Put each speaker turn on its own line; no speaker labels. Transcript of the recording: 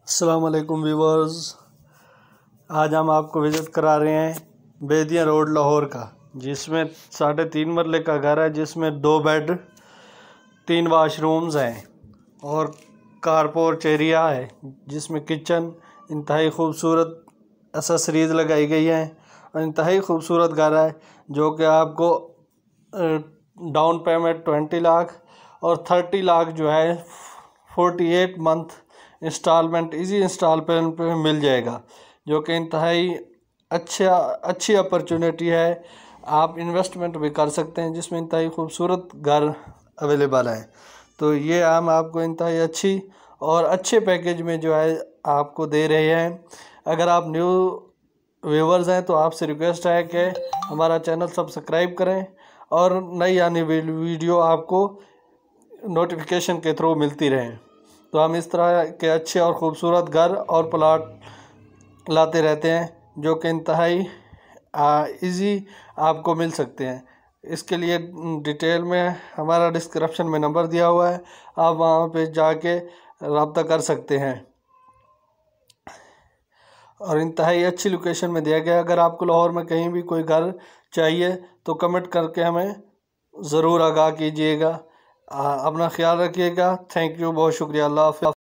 अस्सलाम वालेकुम व्यूवर्स। आज हम आपको विज़िट करा रहे हैं बेदिया रोड लाहौर का, जिसमें 3.5 मरले का घर है, जिसमें 2 बेड 3 वाशरूम्स हैं और कारपोर्च एरिया है, जिसमें किचन इंतहाई खूबसूरत एसेसरीज लगाई गई हैं और इंतहाई खूबसूरत घर है, जो कि आपको डाउन पेमेंट 20 लाख और 30 लाख जो है 48 मंथ इंस्टॉलमेंट इजी इंस्टॉलमेंट पे मिल जाएगा, जो कि इंतहाई अच्छी अपॉर्चुनिटी है। आप इन्वेस्टमेंट भी कर सकते हैं, जिसमें इंतहाई खूबसूरत घर अवेलेबल है। तो ये हम आपको इंतहाई अच्छी और अच्छे पैकेज में जो है आपको दे रहे हैं। अगर आप न्यू व्यूवर्स हैं तो आपसे रिक्वेस्ट है कि हमारा चैनल सब्सक्राइब करें और नई आने वीडियो आपको नोटिफिकेशन के थ्रू मिलती रहें। तो हम इस तरह के अच्छे और ख़ूबसूरत घर और प्लाट लाते रहते हैं, जो कि इंतहाई इजी आपको मिल सकते हैं। इसके लिए डिटेल में हमारा डिस्क्रिप्शन में नंबर दिया हुआ है, आप वहां पे जाके रब्ता कर सकते हैं और इंतहाई अच्छी लोकेशन में दिया गया है। अगर आपको लाहौर में कहीं भी कोई घर चाहिए तो कमेंट करके हमें ज़रूर आगाह कीजिएगा। अपना ख्याल रखिएगा। थैंक यू, बहुत शुक्रिया। अल्लाह हाफ़िज़।